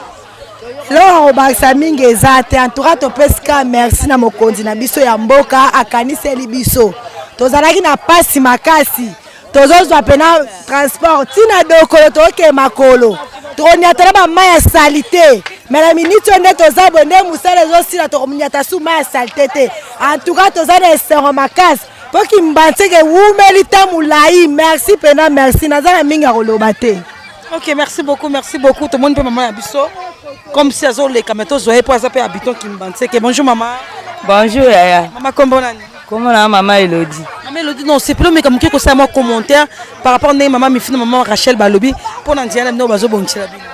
Lo bakisa mingi ezate en tout cas to peska merci na mokonzi na biso ya mboka akaniseli biso. Tozalaki na pasi makasi. Tozozwa pena transport tina dokolo toke makolo. Tonyatala ba maya salité. Mais la minute on est aux abonnés musala zo sila to komunyata su maya salité te. En tout cas tozana esero makasi. Pour Kimbanzeke wumelita mulai merci pena merci nazana mingi akoloba te. OK, merci beaucoup tout le monde peut maman ya biso comme si azo les camétos zoé pour ça peut habitant Kimbanzeke. Bonjour maman. Bonjour Yaya. Maman kombo nani? Comment na maman Elodie? Maman Elodie non, c'est plus mais comme qui ko ça moi commentaire par rapport à maman Mifina maman Rachel Balobi pour na ndiala no bazo bonchila bino.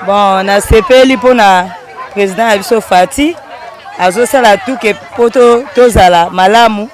Bon, na sepeli pour na président Abiso Fati. Azo sala tout que poto tozala malamu.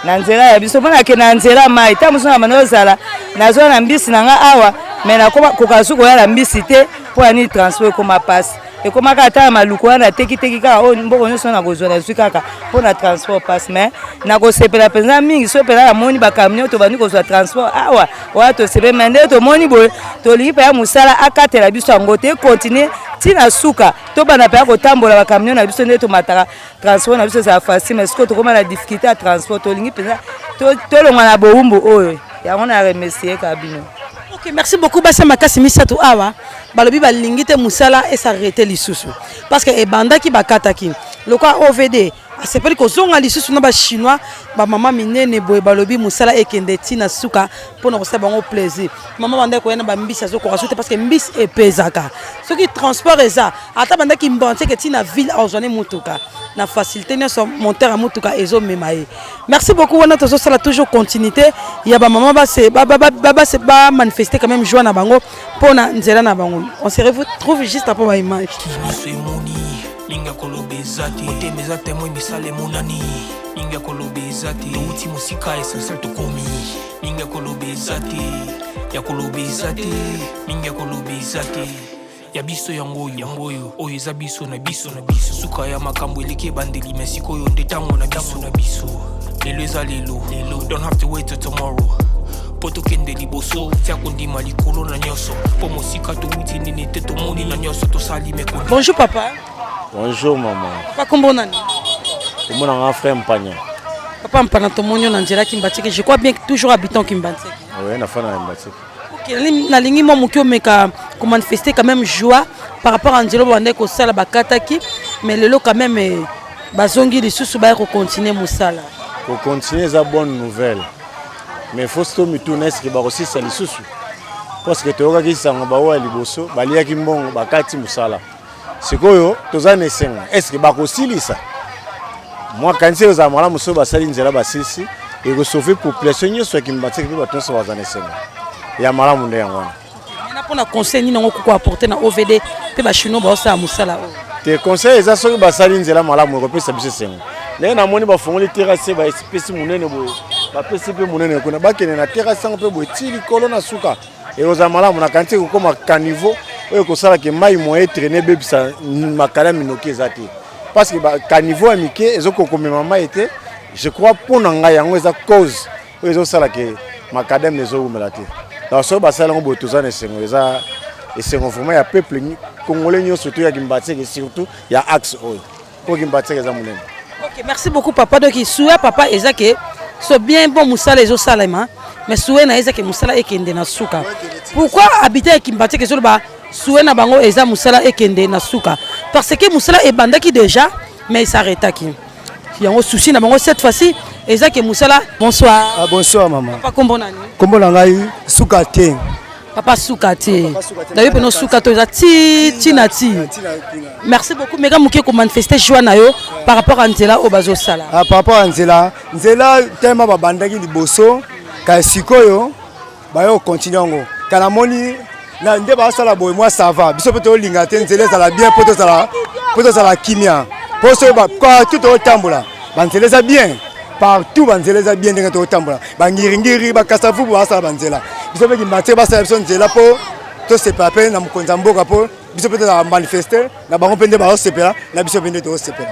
Na nzela ya biso pona ke na nzela mai ta muso na manozala na zo na mbisi na nga awa mais na kokasu ko ya la mbisi te pour ani transfert comme passe. Et comme ata maluko na teki ka o mboko nyonso na kozwa na kaka pona transport passe mais na ko sepela penza mingi so pela ya moni ba camion to bani kozwa transport awa wa to sebe mende to moni boy to lipa ya musala akatela biso ngote continuer tina suka to bana pa ko tambola ba camion na biso ndeto mataka transport na biso za facile mais ce to koma na difficulté à transport to lingi penza to longa na boumbo oyo ya ngona remercier kabino. Ok, merci beaucoup Bassa Makasi Misato awa balobi balingi te musala et s'arrêter lisusu parce que ebanda ki bakataki loka OVD asepeli ko zonga lisusu na ba chinois ba mama minene boye balobi musala ekende tina suka pona ko sabango plaisir mama banda ko yana ba mbisi azo ko rasuter parce que mbisi epezaka soki transport eza ata banda ki mbante ke tina ville ozone mutuka na facilité ne son monter à mutuka ezo memaye. Merci beaucoup wana tozo sala toujours continuité ya ba mama ba se ba manifester quand même joie na bango pona nzela na bango. On se retrouve juste après ma image. Linga kolobezati temeza temo misale monani linga kolobezati uti musika essentiel to komi linga kolobezati ya kolobezati linga kolobezati ya biso yangoyo oyo eza biso na biso suka ya makambo eleke bandeli mesiko yo ndetango na biso lelo eza lelo don't have to wait till tomorrow poto kende liboso tia kondima likolo na nyoso po mosika to uti nini te to moni na nyoso to sali me kondi. Bonjour papa. Bonjour maman. Papa kombo nani? Comment on a frère Mpanya? Papa Mpana tomonyo na nzela Kimbateke, je crois bien que toujours habitant Kimbateke. Oui, na fana Kimbateke. OK, na lingi mo mukio meka ko manifester quand même joie par rapport à Nzelo bande ko sala bakataki mais lelo quand même bazongi lisusu ba ko continuer musala. Ko continuer za bonne nouvelle. Mais faut se tourner ce qui ba aussi ça lisusu. Parce que toyoka ki sanga ba wa liboso balia ki mbongo bakati musala. Sikoyo tozane senga est-ce que bakosilisa moi quand c'est aux amala muso basali nzela basisi et que sauver population nyoso Kimbateke pe batonso bazane senga ya mala munde yango na pona conseil ni ngo ko apporter na OVD pe ba chino ba sa musala o te conseil eza soki basali nzela mala mu ko pesa biso senga le na moni ba fongoli terrasse ba espèce munene bo ba pesi pe munene ko na bakene na terrasse ngo pe bo tili kolo na suka et aux amala mu na kanti ko koma caniveau oyo ko sala ke mai moye traîner bebisa makala minoki ezati parce que ba caniveau amike ezoko komema mai ete je crois pona nga yango eza cause oyo zo sala ke makadam ezo umelati donc so basala ngo botozana sengo eza esengo vraiment ya peuple congolais nyo surtout ya Kimbateke surtout ya axe oyo pour Kimbateke eza munene. OK, merci beaucoup papa donc souhait papa ezake so bien bon musala ezo salema mais souhait na ezake musala ekende na suka. Pourquoi habiter Kimbateke ezo ba souhait na bango eza musala ekende na suka parce que musala ebandaki déjà mais il s'arrêtaki. Yango souci na bango cette fois-ci ezake musala. Bonsoir. Ah bonsoir maman. Papa kombo nani? Kombo na ngai Sukate. Papa Sukate. D'ailleurs peno Sukate eza ti. Merci beaucoup mega muke ko manifester joie na yo par rapport à nzela obazo sala. Ah par rapport à nzela tema babandaki liboso ka sikoyo bayo continuer ngo. Kana moni na nde ba sala boy moi ça va. Biso poto linga te nzela sala bien poto sala kimia. Poso ba kwa tout au tambola. Banzela za bien. Partout banzela za bien ndenge to tambola. Bangiringiri bakasafu ba sala banzela. Biso pe Kimbateke ba sala nzela po to sepaper na mukonza mboka po biso pe to manifester na bango pende ba sepela na biso pende to sepela.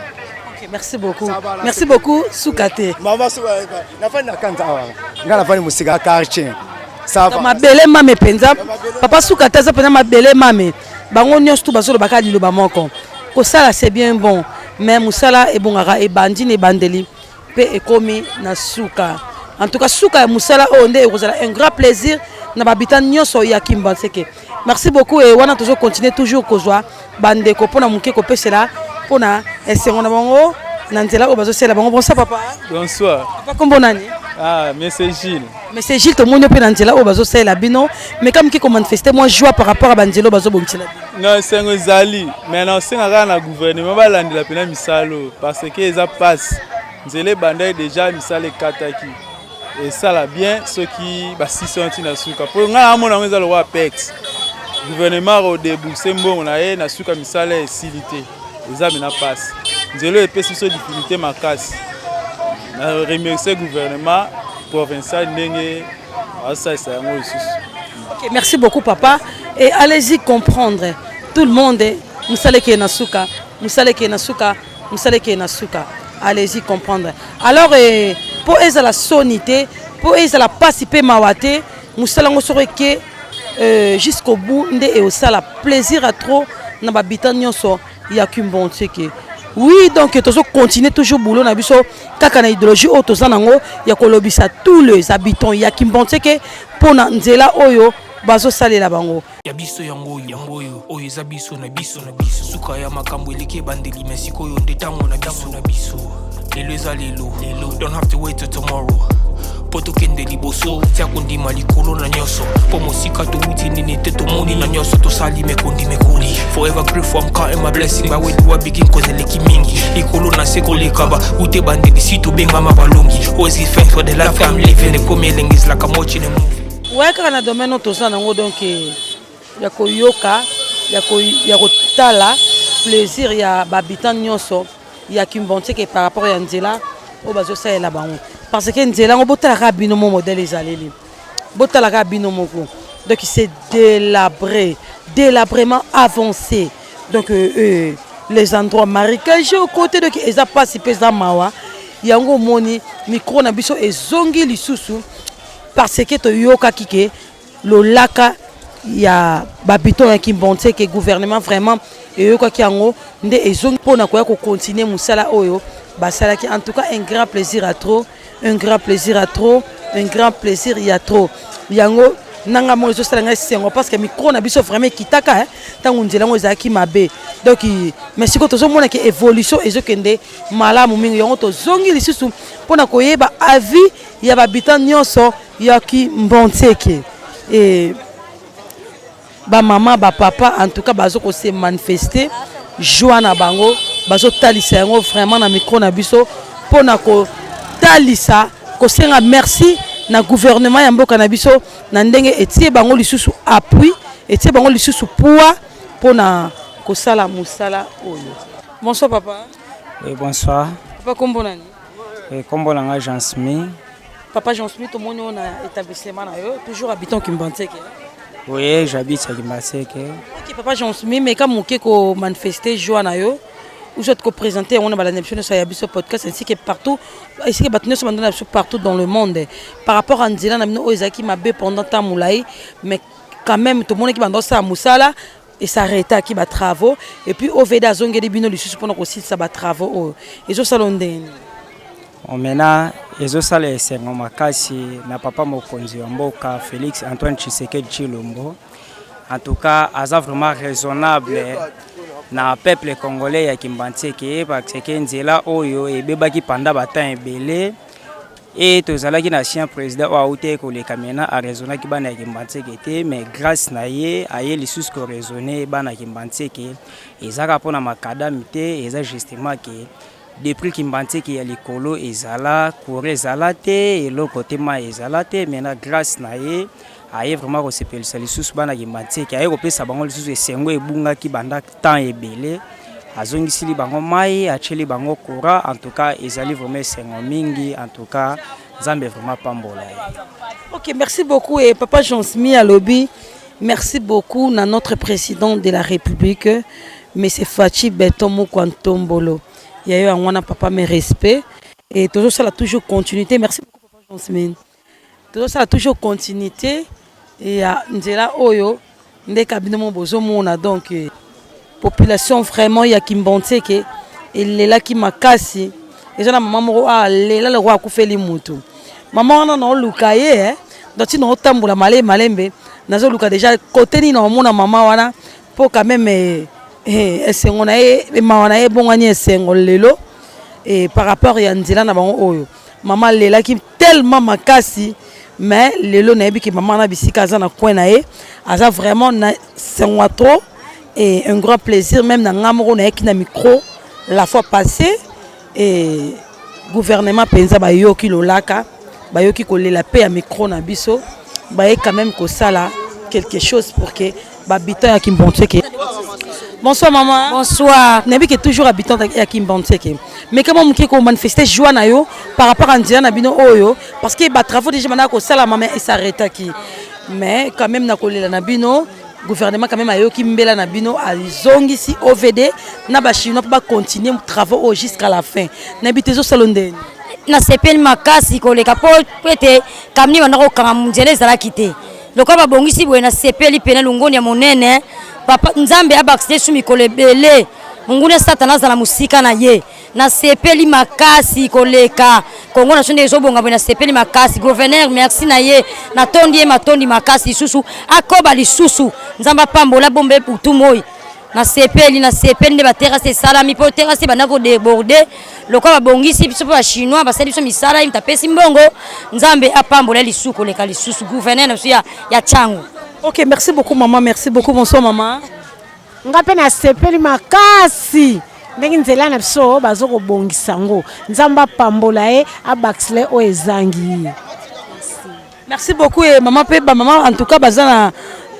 OK, merci beaucoup. Merci beaucoup Sukate. Maman Sukate. Na fani na kanta awa. Ngala fani musika quartier. Ça va. Mabele mame penza. Papa Sukate za penza mabele mame. Bango nyonso tu bazolo bakali lo ba moko. Ko sala c'est bien bon. Mais musala ebongaka ebandi ne bandeli pe ekomi na suka. En tout cas suka musala onde ekozala un grand plaisir na babitan nyonso ya Kimbateke. Merci beaucoup et wana toujours continuer toujours kozwa bande ko pona muke ko pesela pona esengo na bango na nzela o bazo sela bango. Bonsoir papa. Bonsoir. Papa kombo nani? Ah, monsieur Gilles. Monsieur Gilles to monyo pe na nzela o bazo sela bino mais comme ki ko manifester moi joie par rapport à banzelo bazo bontila. Non, c'est un zali. Mais non, c'est un gouvernement qui a pena misalo parce que ils a passe. Nzele bandai déjà misale kataki. Et ça là bien ceux qui ba 600 na suka. Pour nga amona ngeza le roi Pex. Gouvernement au début c'est bon na e na suka misale silité. Ils a mena passe. Nzele epesi so difficulté makasi. Na remercier gouvernement provincial ndenge asa ça yango isusu. Ok, merci beaucoup papa et allez-y comprendre tout le monde musale ke na suka, musale ke na suka, musale ke na suka. Allez-y comprendre. Alors pour la sonité, pour la participer mawate, musala ngosore ke jusqu'au bout ndé et au sala plaisir à trop na babitan nyonso ya kimbontseke. Oui, donc tu continuer toujours boulot na biso kaka na idéologie auto nango ya kolobisa tous les habitants ya kimbontseke pona nzela oyo bazo salela bango. Ya biso yango oyo eza biso na biso suka ya makambo eleke bandeli mesiko yo ndetango na biso lelo eza lelo don't have to wait till tomorrow poto kende liboso tia kondima likolo na nyoso po mosika to wuti nini te to moni na nyoso to sali mekondi mekoli forever grateful I'm counting my blessing by way do I begin cause eleki mingi likolo na seko lekaba ute bandeli sito benga mabalongi always give thanks for the life I'm living the coming is like I'm watching a movie. Ouais, quand on a domaine tout ça donc ya koyoka ya kotala plaisir ya babitan nyonso ya kimbontseke par rapport à nzela o bazo ça la bango parce que nzela ngo botala ka bino mo modèle ezaleli botala ka bino moko donc c'est délabrement avancé donc les endroits marécageux au côté de qui eza participer za mawa yango moni micro na biso ezongi lisusu parce que to yoka kike lo laka ya babito ya kimbontseke gouvernement vraiment et yoka ki yango nde ezongi pona ko ya ko continuer musala oyo basala ki en tout cas un grand plaisir à trop un grand plaisir à trop un grand plaisir ya trop yango nanga mo zo sala ngai parce que micro na biso vraiment kitaka tangu nzela ngo ezaki mabe donc merci ko tozo mona ki évolution ezokende malamu mingi yango to zongi lisusu pona ko yeba avis ya babitan nyonso ya kimbontseke et ba maman ba papa en tout cas bazo ko se manifester joie na bango bazo talisa yango vraiment na micro na biso pona ko talisa ko senga merci na gouvernement ya mboka na biso na ndenge etie bango lisusu appui etie bango lisusu poids pona ko sala musala oyo. Bonsoir papa. Oui, bonsoir. Papa kombo nani? Kombo nanga Jean Smith. Papa Jean Smith, tout le monde a établissement toujours habitant Kimbontseke. Oui, j'habite à Kimbontseke. Ok, Papa Jean Smith, mais quand vous manifestez joie na yo, vous êtes présenté on a la nation sur Yabiso podcast ainsi que partout, ici que partout dans le monde. Par rapport à Nzela, namino Ozaki m'a pendant temps moulay, mais quand même tout le monde qui m'a ça musala et s'arrêter à qui va travaux et puis au Veda zonge de bino le pendant aussi ça va travaux et zo salon den. On mena ezosala esengo makasi na papa mokonzi wa mboka Félix Antoine Tshisekedi Tshilombo. En tout cas, aza vraiment raisonnable na peuple congolais ya Kimbontseke parce que nzela oyo ebebaki pendant batin ebele et tozalaki na ancien président wa outé ko le kamena a raisonner ki bana ya Kimbontseke te mais grâce na ye aye lisusu ko raisonner bana Kimbontseke ezaka pona makadami te eza justement que depuis Kimbontseke ya likolo ezala kore ezala te et l'autre côté ma ezala te maintenant grâce na ye aye vraiment ko sepelisa lisusu bana Kimbontseke aye ko pesa bango lisusu esengo ebunga ki banda temps ebele azongisili bango mai acheli bango courant en tout cas ezali vraiment esengo mingi en tout cas Nzambe vraiment pambola. OK, merci beaucoup et Papa Jean Smith à lobby. Merci beaucoup à notre président de la République M. Fachi Betomo Kwantombolo. Il y a eu un papa mes respects et toujours ça la toujours continuité. Merci beaucoup Papa Jean Smith. Toujours ça la toujours continuité et à Nzela Oyo ndé cabinet mon bozo mona donc population vraiment ya Kimbontseke et lela ki makasi et ça la maman mo lela le roi kufeli mutu maman na no lukaye donc ti no tambola malembe nazo luka déjà côté ni no mona maman wana pour quand même esengo na e mawana e bongani esengo lelo et par rapport ya Nzela na bango oyo maman lela ki tellement makasi mais lelo na yebi ki maman na bisika za na coin na e aza vraiment na sengo trop et un grand plaisir même dans ngamoro na yaki na micro la fois passée et gouvernement penza bayoki lolaka bayoki kolela pe ya micro na biso baye quand même ko sala quelque chose pour que habitant ya Kimbontseke. Bonsoir maman. Bonsoir. Nabi qui est toujours habitant ya Kimbontseke. Mais comment on peut manifester joie na yo par rapport à Ndia na bino oyo parce que ba travaux déjà mana ko sala maman et s'arrête qui. Mais quand même na kolela na bino gouvernement quand même ayoki mbela na bino azongi si OVD na ba chinois pour continuer travaux jusqu'à la fin. Nabi tezo salonde. Na sepeli makasi koleka po pete kamni wana ko kama munjele zala kité. Loko ba bongisi boye na sepeli pena lungoni ya monene papa nzambe abakiste su mikolo ebele mungune satana zala musika na ye na sepeli makasi koleka kongo na sonde ezobonga boye na sepeli makasi gouverneur merci na ye na tondi ye matondi makasi susu akoba lisusu nzamba pambola bombe putu moi na sepeli nde ba terrasse salami po terrasse banako déborder lokwa babongisi biso pa chinois basali biso misala imtapesi mbongo nzambe apambola lisuku leka lisusu gouverneur na ya changu. OK, merci beaucoup maman, merci beaucoup. Bonsoir maman. Ngape na sepeli makasi ndenge nzela na biso bazoko bongisa ngo nzamba pambola e abaxle o ezangi. Merci beaucoup et maman pe ba maman en tout cas bazana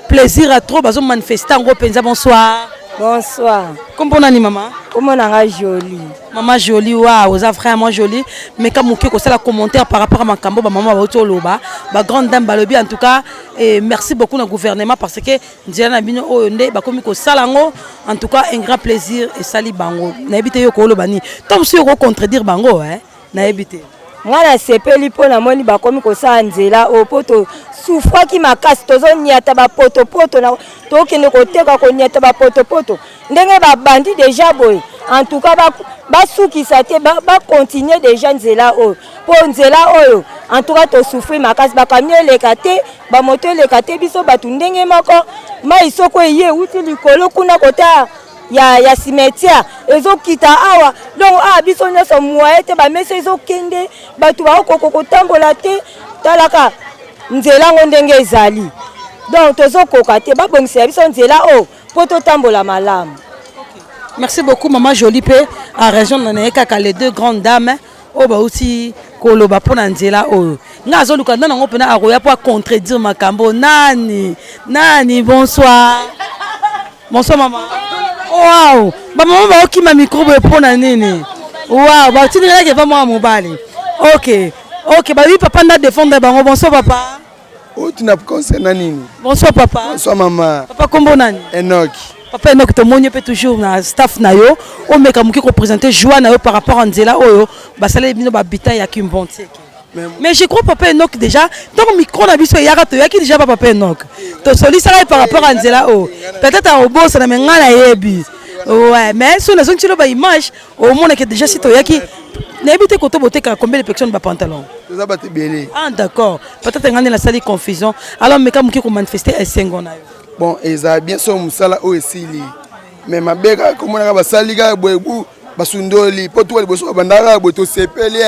plaisir à trop bazo manifester ngo penza. Bonsoir. Bonsoir. Comment on a maman? Comment on a jolie. Maman jolie, waouh, ça vraiment jolie. Mais quand mon kiko c'est la commentaire par rapport à ma cambo, maman va autour loba, ba grande dame balobi en tout cas et merci beaucoup au gouvernement parce que Ndiana bino oyonde ba komi ko salango en tout cas un grand plaisir et sali bango. Na ebité yo ko lobani. Tom si yo contredire bango hein. Na ebité. Ngala sepeli pona moni ba komi ko sa nzela o poto souffra ki makasi tozo nyata ba poto na to kende ko teka ko nyata ba poto ndenge ba bandi déjà boy en tout cas ba sukisa te ba continuer déjà nzela o po nzela oyo en tout cas to souffrir makasi ba kamie lekate ba moto lekate biso batu ndenge moko mai soko ye uti likolo kuna kota ya cimetière ezokita awa donc biso nyoso moye te ba mese ezokende batu ba okoko tambola te talaka nzela ngo ndenge ezali donc tozokoka te babongisa biso nzela o po totambola malamu. Merci beaucoup maman jolie pe à région na kaka les deux grandes dames o ba aussi koloba pona nzela o ngazo luka ndana ngo pena aroya pour contredire makambo nani bonsoir. Bonsoir maman. Wow, maman ba okima micro pona nini. Wow, ba tinira ke va moi mobali. OK, bah oui papa n'a défendre bango. Bonsoir papa. Oh tu n'as pas concernant nini. Bonsoir papa. Bonsoir maman. Papa kombo nani? Enoch. Papa Enoch to monyo pe toujours na staff na yo. O meka muki ko présenter joie na yo par rapport à Nzela oyo ba sala bino ba bita ya Kimbontseke. Mais je crois papa Enoch déjà donc micro na biso yaka to yaki déjà papa Enoch. To solliciter par rapport à Nzela o. Peut-être au boss na menga na yebi. Ouais, mais sur les autres ba image au monde que déjà si to yaki n'habite koto boté combien de personnes ba pantalon. Ah d'accord. Peut-être ngane la salle confusion. Alors mais comme qui ko manifester est sengona yo. Bon, eza bien so musala o esili. Mais mabeka comme na ba salika boebu basundoli poto wali boso bandara boto sepeli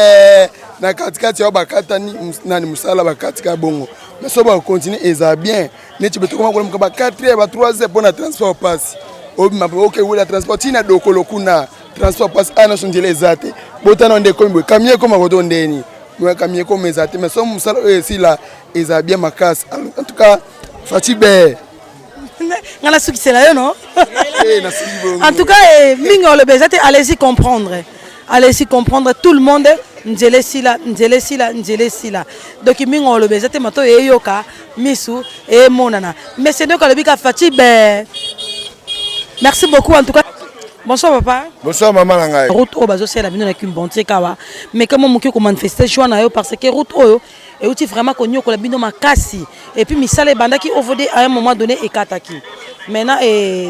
na katikati ya bakata ni nani musala bakatika bongo. Mais so ba continuer eza bien. Neti beto koma ko ba 4 ba 3 pour na transport passe. Obi ma OK wala transport tina dokolo kuna transport passe ana sonjele ezate. Botana onde kombo kamie koma koto ndeni. Moi kamie koma ezate mais so musala o esila eza bien makas. En tout cas Fatibe. Ngala suki c'est là non? En tout cas mingo le bezate allez-y comprendre. Allez-y comprendre tout le monde nzele sila. Donc mingo le bezate mato eyoka misu e monana. Mais c'est donc le bika Fatibe. Merci beaucoup en tout cas. Bonsoir papa. Bonsoir maman Langai. Route au bazo c'est la bino na Kimbontseke wa. Mais comment muki ko manifester joie na yo parce que route oyo et outil vraiment konyo ko la bino makasi et puis misale bandaki ovode à un moment donné et kataki. Maintenant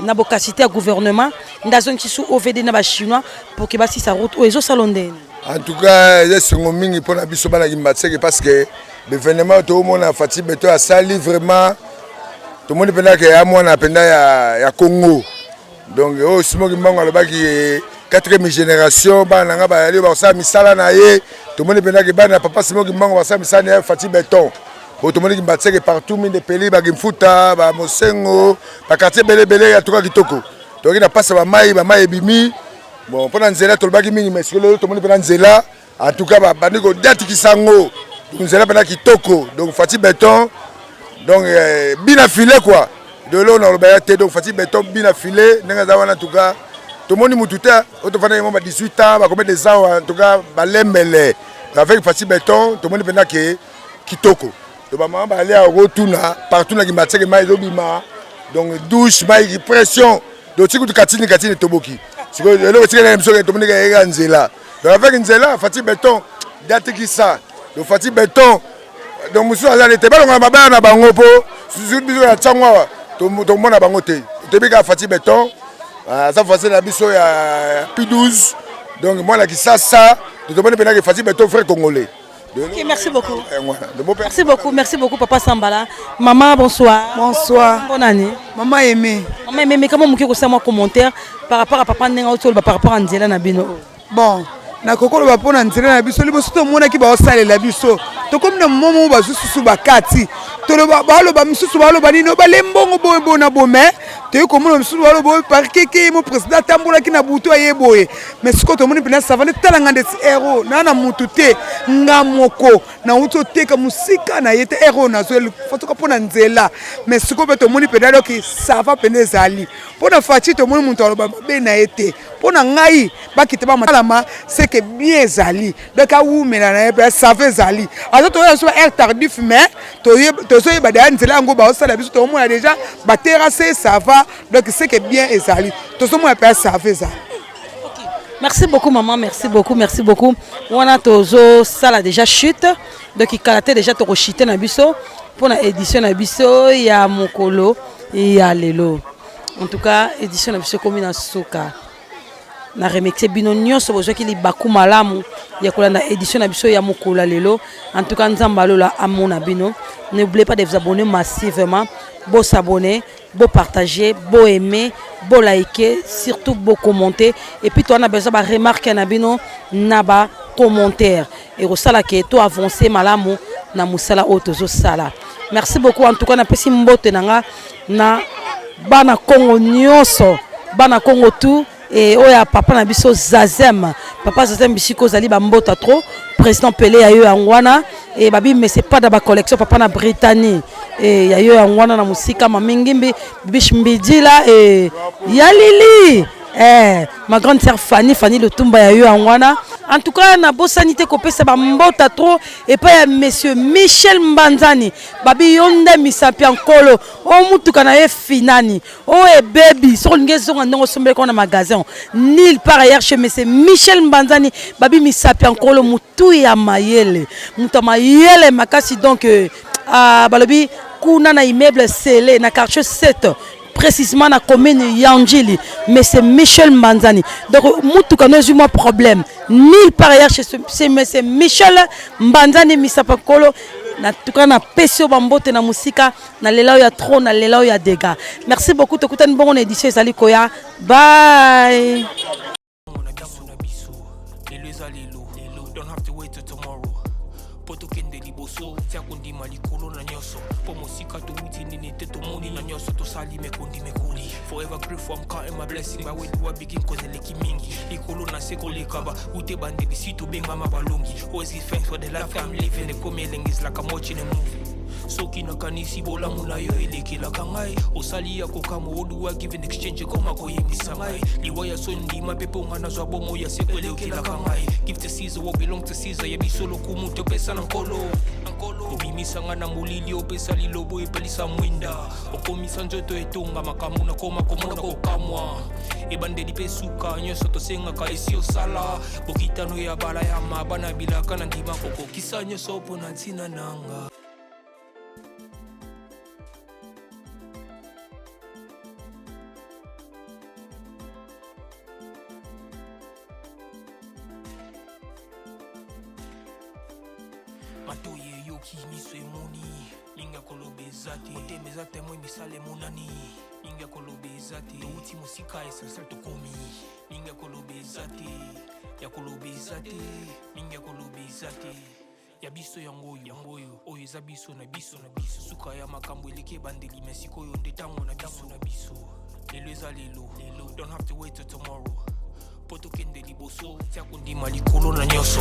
na bokasité à gouvernement ndazon ki sou ovd na ba chinois pour que basi sa route o ezo salonde. En tout cas, je suis mingi pour na biso bana Kimbontseke parce que le gouvernement to mona Fatibe to a sali vraiment tout le monde penda que ya mona penda ya Congo. Donc oh simo kimbango alobaki 4e génération bana nga ba yali ba sa misala na ye tout le monde penda que bana papa simo kimbango ba sa misala na Fatibe beton otomoni Kimbatseke partout mine peli ba Kimfuta ba Mosengo ba quartier belé ya toka kitoko toki na passa ba mai ebimi bon pona nzela tolobaki mingi mais solo tomoni pona nzela en tout cas ba bandiko dati kisango nzela pena kitoko donc Fati Béton donc bina filé quoi de l'eau na lobaya te donc Fati Béton bina filé ndenge za wana en tout cas tomoni mututa otofana yemo ba 18 ans ba combien des ans en tout cas ba lembele avec Fati Béton tomoni pena ke kitoko to ba mama aller à retourna partout na Kimbatseke mai zobima donc douche mai pression donc tiku katini toboki siko lelo tsike na msoke tomoni ka ega nzela donc avec nzela Fati Béton date ki ça donc Fati Béton donc musu azali te balonga mabaya na bango po susu biso ya tsangwa to mona bango te tebika Fati Béton ça facile na biso ya P12 donc moi la ki ça to tomoni pena ke Fati Béton frère congolais. Ok, merci beaucoup. Merci beaucoup, Papa Sambala. Maman, bonsoir. Bonsoir. Bonne année. Maman aimée. Maman aimée, comment vous avez un commentaire par rapport à Papa Nenga par rapport à Nzela Nabino? Bon, na kokolo ba pona Nzela Nabiso, libo soto mona ki ba osale la biso. To comme na momo ba susu ba kati. To lo ba lo ba misusu ba lo ba nino ba lembongo boy bona bomé. Te ko mona misusu ba lo boy par keke mo président tambola ki na buto ayeboye. Mais siko to moni pena savane talanga des héros na mutu te ngamoko na uto te ka musika na yete héros na zo foto ko pona Nzela. Mais siko be to moni pena lo ki sava pene zali. Pona Fati to moni muntu aloba be na yete. Pona ngai ba kiteba matalama c'est que bien zali. Donc a wu mena na be save zali. Alors to ya so air tardif mais to so ba da Nzela ngo ba osala biso to mona déjà ba terrasser ça va. Donc c'est que bien ezali. To so mona pe save zali. Merci beaucoup maman, merci beaucoup. On a tozo ça déjà chute. Donc il karaté déjà to chité na biso pour la édition na biso ya mokolo et ya lelo. En tout cas, édition na biso comme na soka. Na remercier bino nyonso bozo ki li baku malamu ya kola na édition na biso ya mokolo lelo. En tout cas, nzambalo la amona bino. N'oubliez pas de vous abonner massivement, beau s'abonner, beau partager, beau aimer, beau liker, surtout beau commenter. Et puis toi on a besoin de remarquer na bino naba commentaire. Et au sala que toi avancer malamu na musala otozo sala. Merci beaucoup en tout cas na pesi mbote nanga na bana Congo nyonso, bana Congo tout. Et oya papa na biso Zazem, papa Zazem bisiko zali ba mbota trop, président Pelé a eu angwana et babi mais c'est pas dans ba collection papa na Britannie et ya eu angwana na musika mamingimbi bishmbidila et ya Lili ma grande sœur Fanny le Tumba ya eu angwana. En tout cas na bo sanité ko pesa ba mbota trop et pas monsieur Michel Mbanzani babi yonde misapi ankolo o mutuka na ye finani o e baby sur l'ingezo ngandongo sombele ko na magasin nil par ailleurs chez monsieur Michel Mbanzani babi misapi ankolo mutu ya mayele makasi donc balobi kuna na immeuble scellé na quartier 7 précisément na commune Yangili mais c'est Michel Mbanzani donc mutuka no zuma problème nil par ailleurs chez c'est monsieur Michel Mbanzani misapakolo na tuka na pesio bambote na musika na lelao ya trop na lelao ya dégâts. Merci beaucoup tokutani bonne édition ezali koya bye. Forever grateful, I'm counting my blessing. But when do I begin cause the leki mingi Ikolo na seko lekaba Ute bande bisitu benga mabalongi Always give thanks for the life I'm living The komeleng is like I'm watching a movie Soki na kanisi bola muna yo eleki la kangai Osali ya kokamo odu wa give in exchange Koma ko yemi samai Liwaya sondi mapepo ngana zwa bomo ya seko eleki la kangai Give to Caesar what belong to Caesar Yebi solo kumuto pesa nankolo Obimisa ngana mulili opesa lilobo epelisa mwinda Okomisa njoto etonga makamuna koma komona kokamwa Ebande di pesuka nyoso tosenga ka esi osala Bokitano ya bala ya mabana bilaka na ndima koko Kisa nyoso pona ntina nanga Matoye yoki miswe moni Linga kolobe zate Oteme zate mwe misale monani Linga kolobe zate Touti musika esasal tokomi Linga kolobe zate Ya kolobe zate Linga kolobe zate ya biso yango oyo eza biso na biso suka ya makambo eleki ebandeli me sikoyo nde ntango na biso lelo eza lelo don't have to wait till tomorrow po tokende liboso tia kondima likolo na nyonso